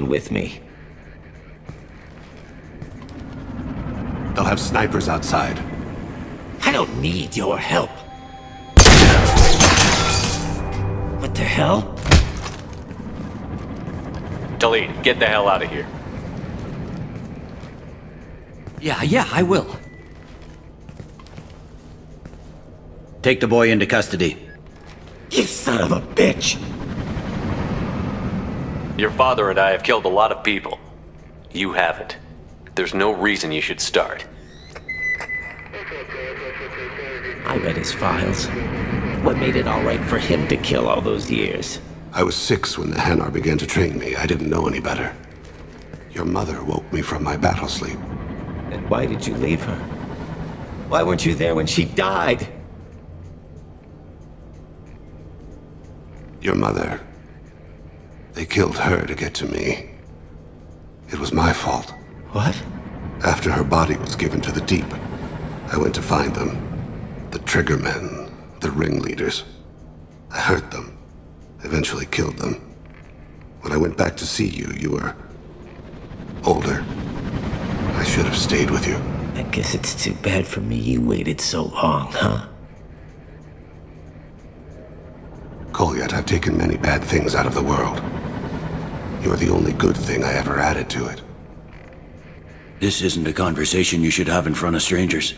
with me. They'll have snipers outside. I don't need your help. What the hell? Talib, get the hell out of here. Yeah, I will. Take the boy into custody. You son of a bitch! Your father and I have killed a lot of people. You haven't. There's no reason you should start. I read his files. What made it all right for him to kill all those years? I was 6 when the Hanar began to train me. I didn't know any better. Your mother woke me from my battle sleep. And why did you leave her? Why weren't you there when she died? Your mother. They killed her to get to me. It was my fault. What? After her body was given to the Deep, I went to find them. The Triggermen, the ringleaders. I hurt them. Eventually killed them. When I went back to see you, you were older. I should have stayed with you. I guess it's too bad for me you waited so long, huh? Kolyat, I've taken many bad things out of the world. You're the only good thing I ever added to it. This isn't a conversation you should have in front of strangers.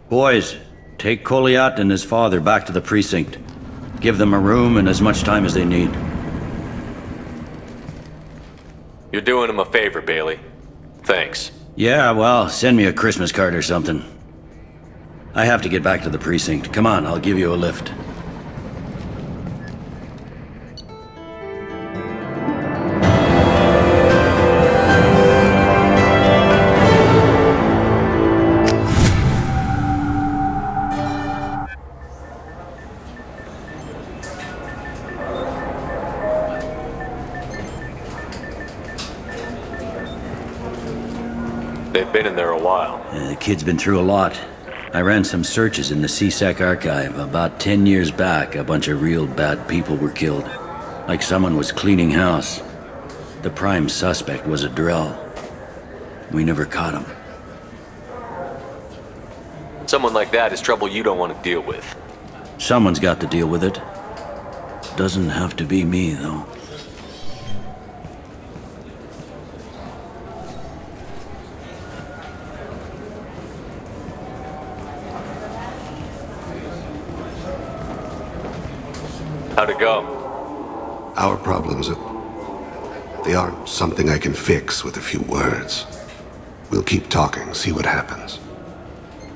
Boys, take Kolyat and his father back to the precinct. Give them a room and as much time as they need. You're doing him a favor, Bailey. Thanks. Yeah, well, send me a Christmas card or something. I have to get back to the precinct. Come on, I'll give you a lift. They've been in there a while. The kid's been through a lot. I ran some searches in the CSEC archive. About 10 years back, a bunch of real bad people were killed. Like someone was cleaning house. The prime suspect was a Drell. We never caught him. Someone like that is trouble you don't want to deal with. Someone's got to deal with it. Doesn't have to be me, though. How'd it go? Our problems they aren't something I can fix with a few words. We'll keep talking, see what happens.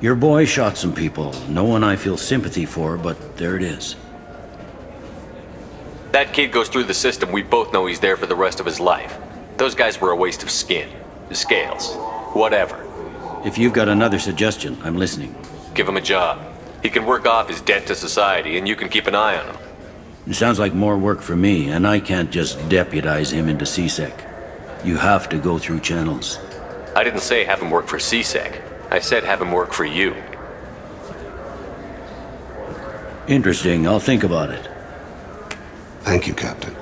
Your boy shot some people. No one I feel sympathy for, but there it is. That kid goes through the system, we both know he's there for the rest of his life. Those guys were a waste of skin. Scales. Whatever. If you've got another suggestion, I'm listening. Give him a job. He can work off his debt to society, and you can keep an eye on him. It sounds like more work for me, and I can't just deputize him into CSEC. You have to go through channels. I didn't say have him work for CSEC. I said have him work for you. Interesting. I'll think about it. Thank you, Captain.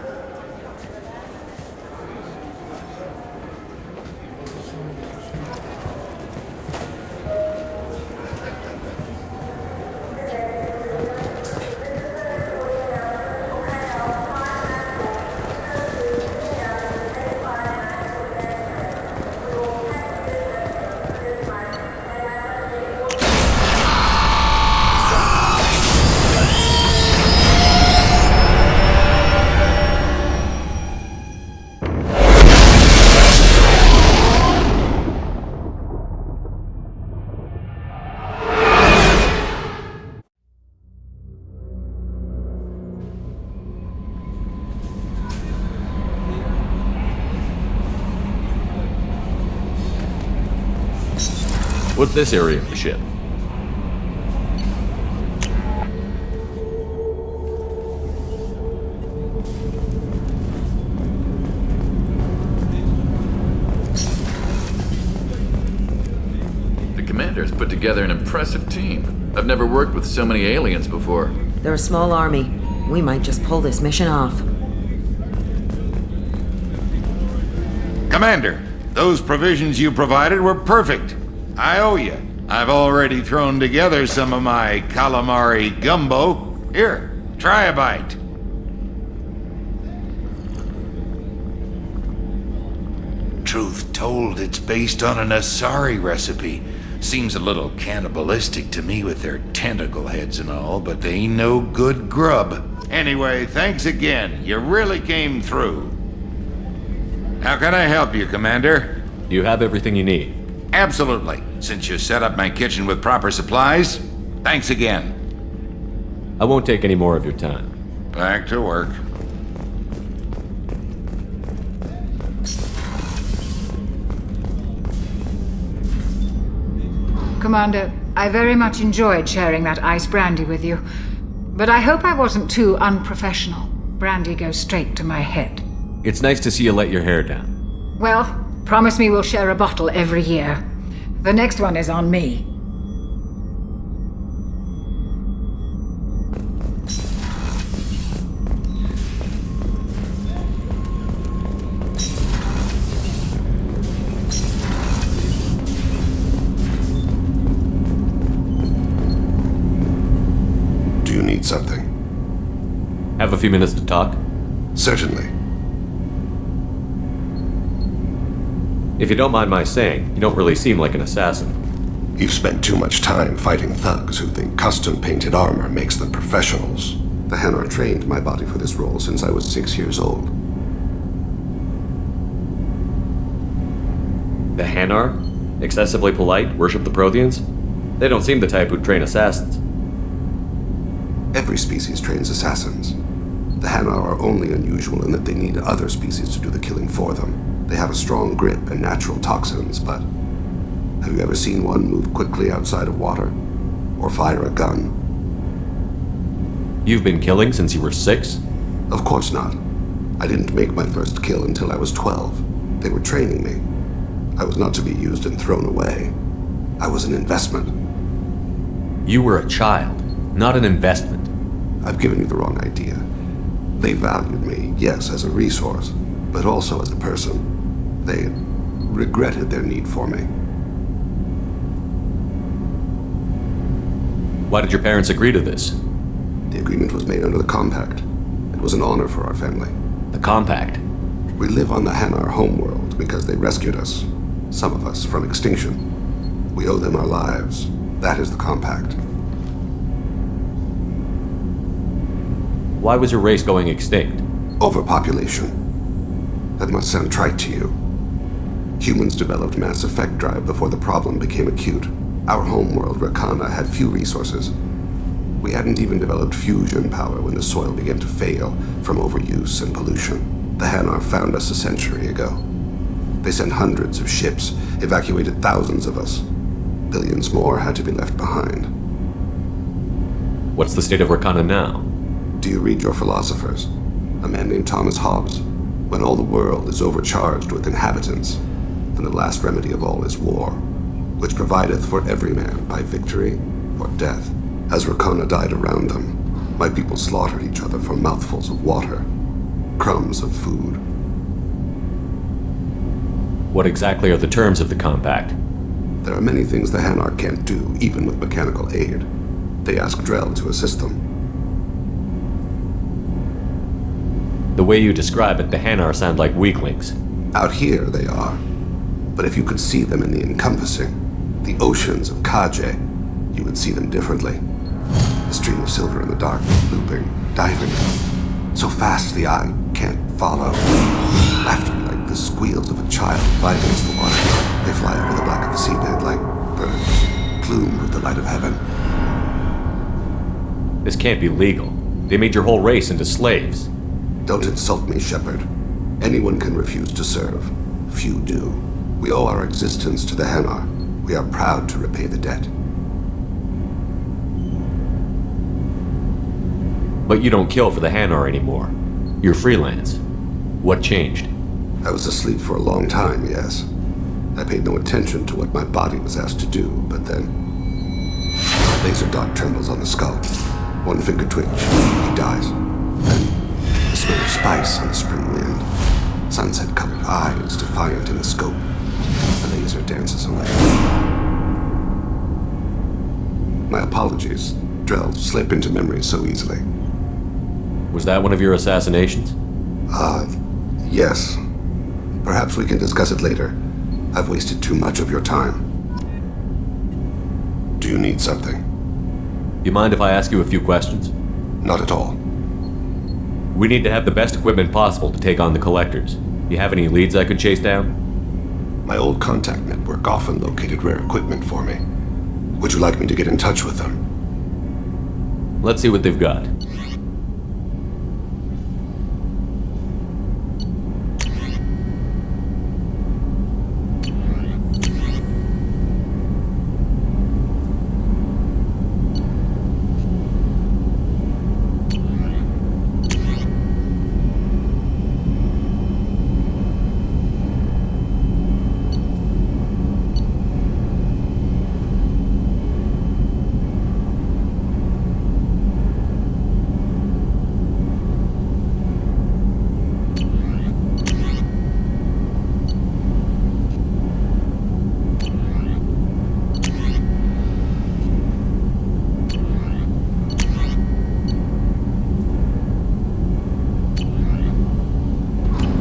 What's this area of the ship? The commander's put together an impressive team. I've never worked with so many aliens before. They're a small army. We might just pull this mission off. Commander, those provisions you provided were perfect. I owe you. I've already thrown together some of my calamari gumbo. Here, try a bite. Truth told, it's based on an Asari recipe. Seems a little cannibalistic to me with their tentacle heads and all, but they ain't no good grub. Anyway, thanks again. You really came through. How can I help you, Commander? You have everything you need. Absolutely. Since you set up my kitchen with proper supplies, thanks again. I won't take any more of your time. Back to work. Commander, I very much enjoyed sharing that ice brandy with you. But I hope I wasn't too unprofessional. Brandy goes straight to my head. It's nice to see you let your hair down. Well, promise me we'll share a bottle every year. The next one is on me. Do you need something? Have a few minutes to talk? Certainly. If you don't mind my saying, you don't really seem like an assassin. You've spent too much time fighting thugs who think custom-painted armor makes them professionals. The Hanar trained my body for this role since I was 6 years old. The Hanar? Excessively polite, worship the Protheans? They don't seem the type who'd train assassins. Every species trains assassins. The Hanar are only unusual in that they need other species to do the killing for them. They have a strong grip and natural toxins, but have you ever seen one move quickly outside of water? Or fire a gun? You've been killing since you were 6? Of course not. I didn't make my first kill until I was 12. They were training me. I was not to be used and thrown away. I was an investment. You were a child, not an investment. I've given you the wrong idea. They valued me, yes, as a resource, but also as a person. They regretted their need for me. Why did your parents agree to this? The agreement was made under the Compact. It was an honor for our family. The Compact? We live on the Hanar homeworld because they rescued us, some of us, from extinction. We owe them our lives. That is the Compact. Why was your race going extinct? Overpopulation. That must sound trite to you. Humans developed mass effect drive before the problem became acute. Our homeworld, Rakana, had few resources. We hadn't even developed fusion power when the soil began to fail from overuse and pollution. The Hanar found us a century ago. They sent hundreds of ships, evacuated thousands of us. Billions more had to be left behind. What's the state of Rakana now? Do you read your philosophers? A man named Thomas Hobbes. When all the world is overcharged with inhabitants, then the last remedy of all is war, which provideth for every man by victory or death. As Rakana died around them, my people slaughtered each other for mouthfuls of water, crumbs of food. What exactly are the terms of the Compact? There are many things the Hanar can't do, even with mechanical aid. They ask Drell to assist them. The way you describe it, the Hanar sound like weaklings. Out here they are. But if you could see them in the encompassing, the oceans of Kaje, you would see them differently. The stream of silver in the dark, looping, diving. So fast the eye can't follow. Laughter like the squeals of a child fighting against the water. They fly over the black of the seabed like birds, plumed with the light of heaven. This can't be legal. They made your whole race into slaves. Don't insult me, Shepard. Anyone can refuse to serve. Few do. We owe our existence to the Hanar. We are proud to repay the debt. But you don't kill for the Hanar anymore. You're freelance. What changed? I was asleep for a long time, yes. I paid no attention to what my body was asked to do, but then... a laser dot trembles on the skull. One finger twitch. He dies. Then the smell of spice on the spring wind. sunset-colored eyes defiant in the scope. The laser dances away. My apologies. Drell slip into memory so easily. Was that one of your assassinations? Yes. Perhaps we can discuss it later. I've wasted too much of your time. Do you need something? You mind if I ask you a few questions? Not at all. We need to have the best equipment possible to take on the Collectors. You have any leads I could chase down? My old contact network often located rare equipment for me. Would you like me to get in touch with them? Let's see what they've got.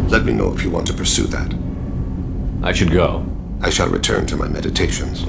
Let me know if you want to pursue that. I should go. I shall return to my meditations.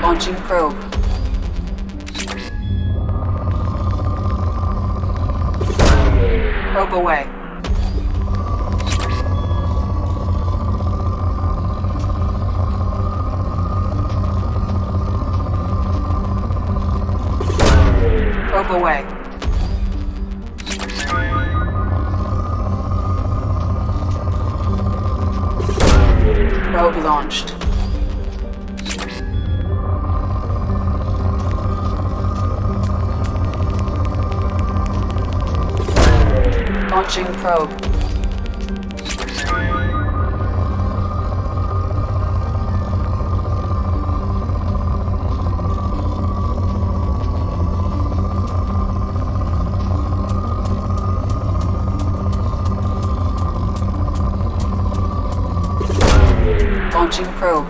Launching probe. Probe away. Probe away. Probe launched. Launching probe. Launching probe.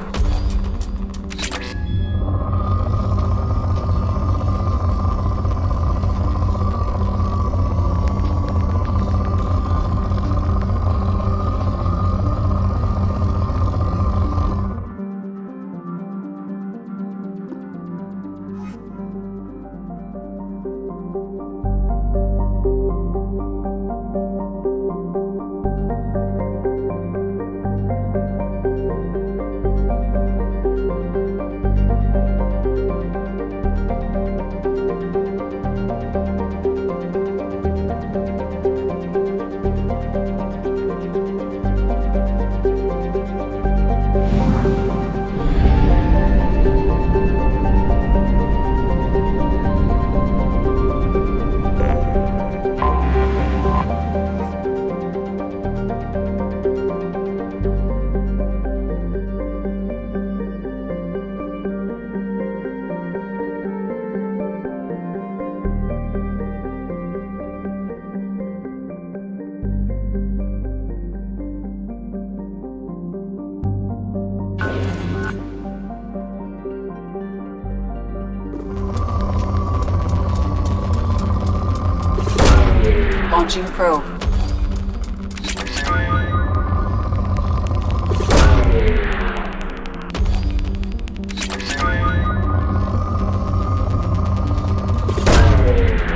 Launching probe.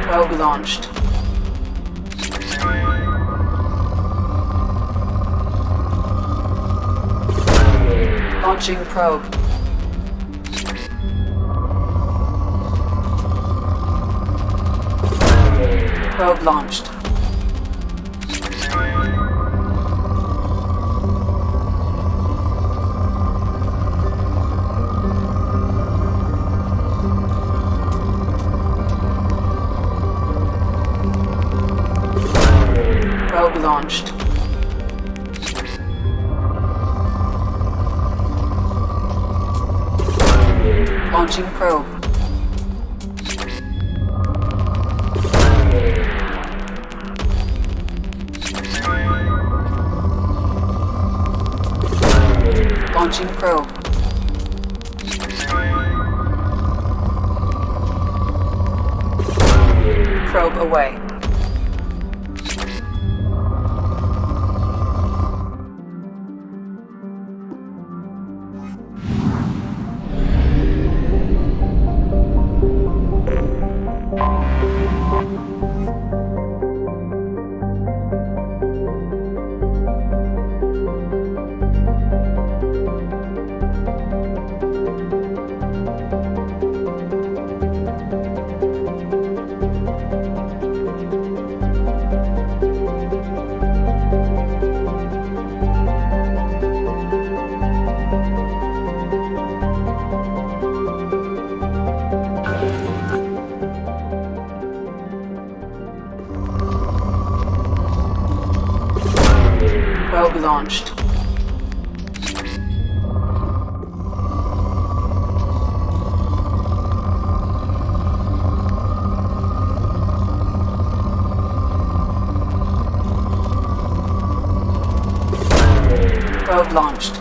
Probe launched. Launching probe. Probe launched. Probe launched. Launching probe. Launching probe. Probe away. Probe launched. Probe launched.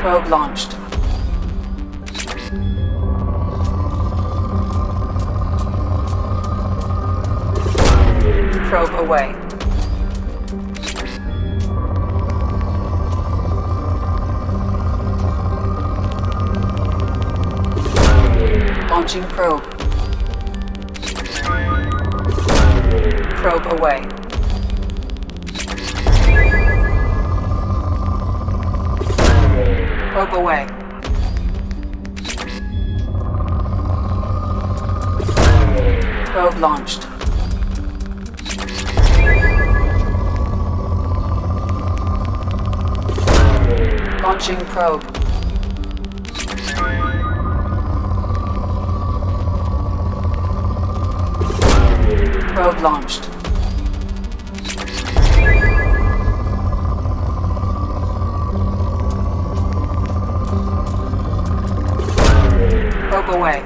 Probe launched. Probe away. Launching probe. Probe away. Probe away. Probe launched. Launching probe. Probe launched. Probe away.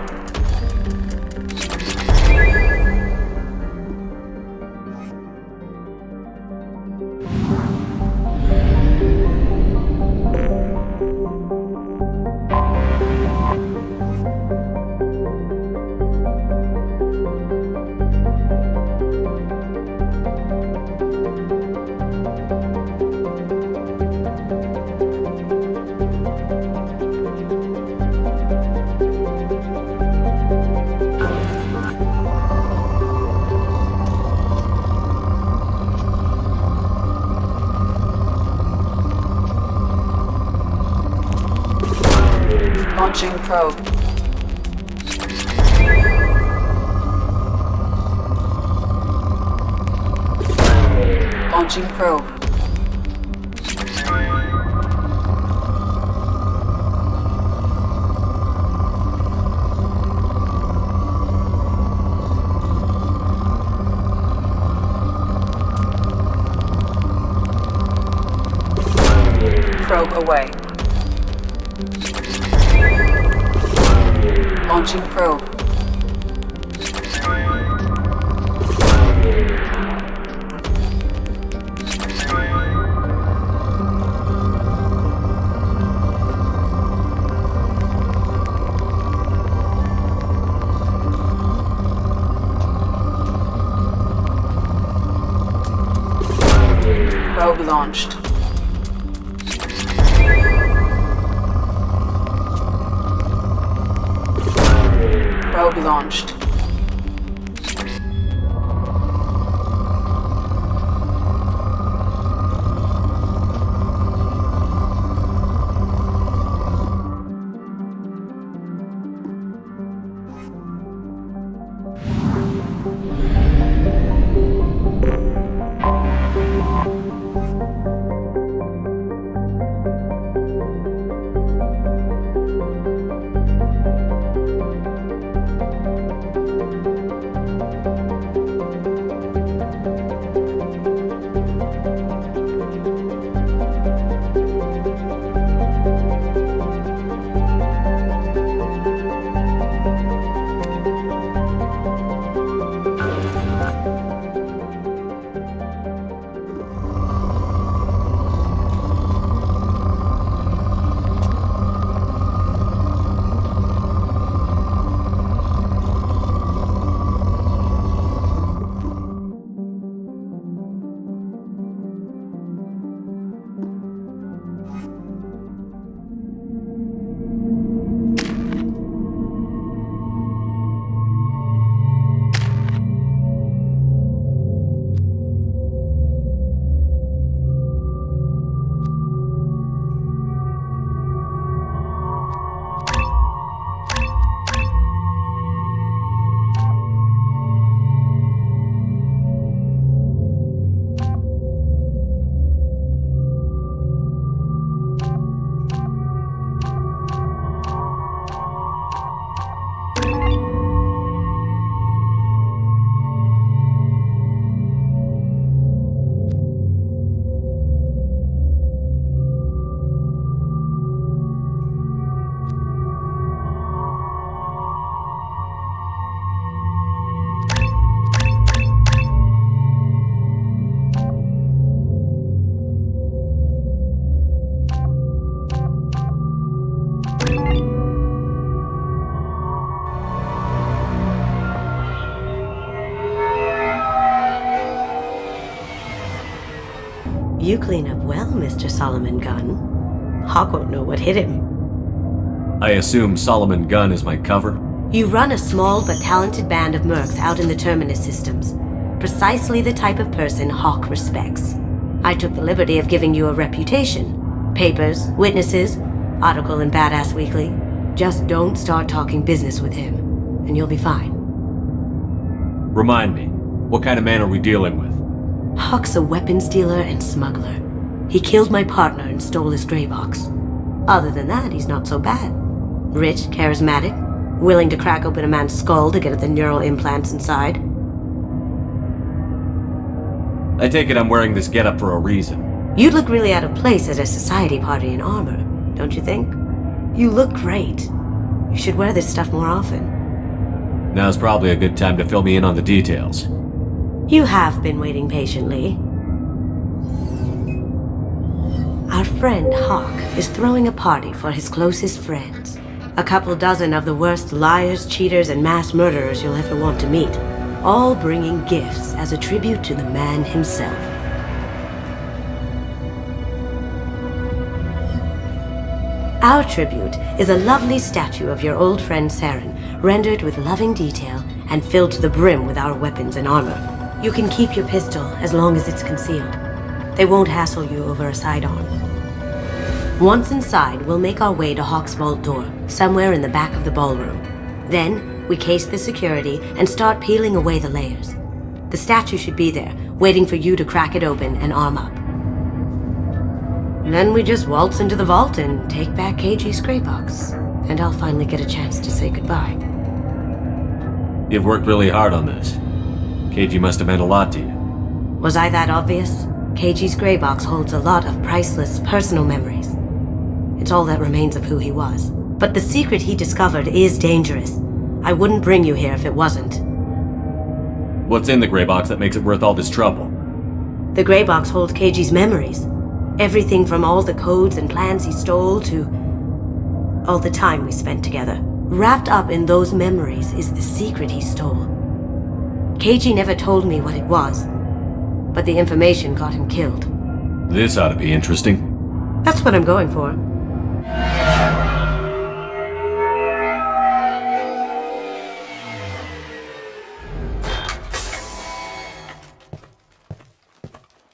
Launching probe. Launching probe. Probe away. Launching probe. Probe launched. Probe launched. You clean up well, Mr. Solomon Gunn. Hawk won't know what hit him. I assume Solomon Gunn is my cover? You run a small but talented band of mercs out in the Terminus systems. Precisely the type of person Hawk respects. I took the liberty of giving you a reputation. Papers, witnesses, article in Badass Weekly. Just don't start talking business with him, and you'll be fine. Remind me, what kind of man are we dealing with? Hawk's a weapons dealer and smuggler. He killed my partner and stole his gray box. Other than that, he's not so bad. Rich, charismatic, willing to crack open a man's skull to get at the neural implants inside. I take it I'm wearing this getup for a reason. You'd look really out of place at a society party in armor, don't you think? You look great. You should wear this stuff more often. Now's probably a good time to fill me in on the details. You have been waiting patiently. Our friend Hawk is throwing a party for his closest friends. A couple dozen of the worst liars, cheaters, and mass murderers you'll ever want to meet. All bringing gifts as a tribute to the man himself. Our tribute is a lovely statue of your old friend Saren, rendered with loving detail and filled to the brim with our weapons and armor. You can keep your pistol as long as it's concealed. They won't hassle you over a side-on. Once inside, we'll make our way to Hawk's vault door, somewhere in the back of the ballroom. Then, we case the security and start peeling away the layers. The statue should be there, waiting for you to crack it open and arm up. Then we just waltz into the vault and take back KG's gray box. And I'll finally get a chance to say goodbye. You've worked really hard on this. KG must have meant a lot to you. Was I that obvious? KG's gray box holds a lot of priceless personal memories. It's all that remains of who he was. But the secret he discovered is dangerous. I wouldn't bring you here if it wasn't. What's in the gray box that makes it worth all this trouble? The gray box holds KG's memories. Everything from all the codes and plans he stole to all the time we spent together. Wrapped up in those memories is the secret he stole. KG never told me what it was, but the information got him killed. This ought to be interesting. That's what I'm going for.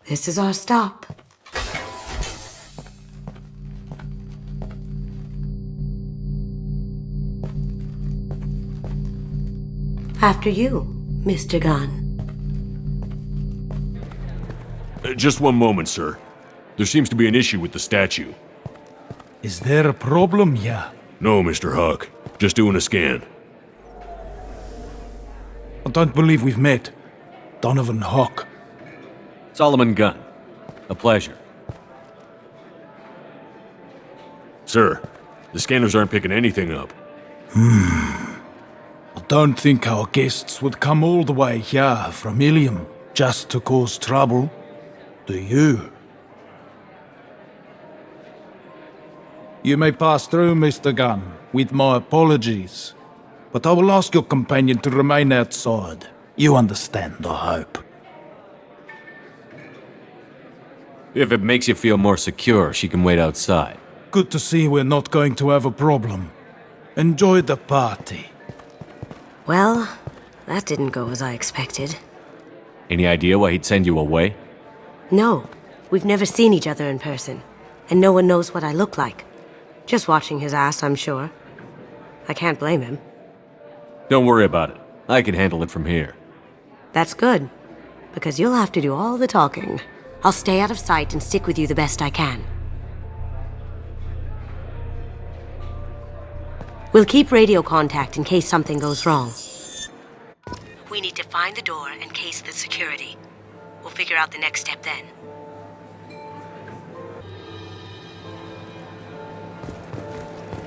This is our stop. After you, Mr. Gunn. Just one moment, sir. There seems to be an issue with the statue. Is there a problem here? No, Mr. Huck. Just doing a scan. I don't believe we've met. Donovan Huck. Solomon Gunn. A pleasure. Sir, the scanners aren't picking anything up. I don't think our guests would come all the way here from Ilium just to cause trouble. Do you? You may pass through, Mr. Gunn, with my apologies. But I will ask your companion to remain outside. You understand, I hope. If it makes you feel more secure, she can wait outside. Good to see we're not going to have a problem. Enjoy the party. Well, that didn't go as I expected. Any idea why he'd send you away? No, we've never seen each other in person, and no one knows what I look like. Just watching his ass, I'm sure. I can't blame him. Don't worry about it. I can handle it from here. That's good, because you'll have to do all the talking. I'll stay out of sight and stick with you the best I can. We'll keep radio contact in case something goes wrong. We need to find the door and case the security. We'll figure out the next step then.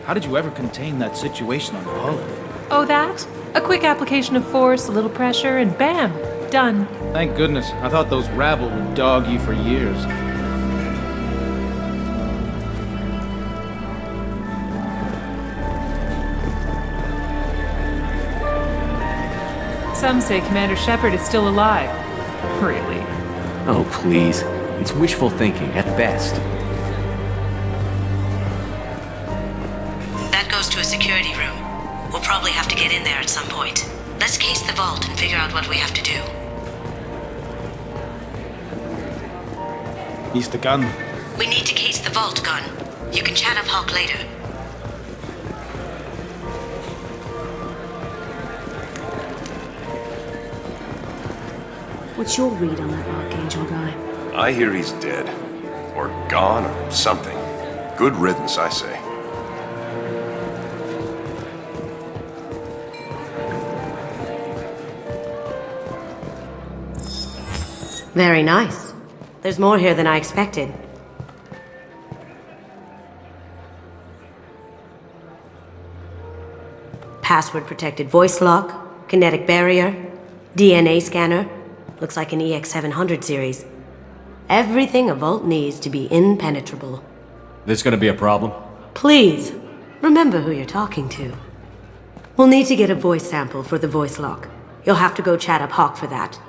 How did you ever contain that situation on Olive? Oh, that? A quick application of force, a little pressure, and bam! Done. Thank goodness. I thought those rabble would dog you for years. Some say Commander Shepard is still alive. Really? Oh, please. It's wishful thinking, at best. That goes to a security room. We'll probably have to get in there at some point. Let's case the vault and figure out what we have to do. Mr. Gunn. We need to case the vault, Gunn. You can chat up Hawk later. What's your read on that Archangel guy? I hear he's dead. Or gone, or something. Good riddance, I say. Very nice. There's more here than I expected. Password-protected voice lock, kinetic barrier, DNA scanner. Looks like an EX700 series. Everything a vault needs to be impenetrable. This gonna be a problem? Please, remember who you're talking to. We'll need to get a voice sample for the voice lock. You'll have to go chat up Hawk for that.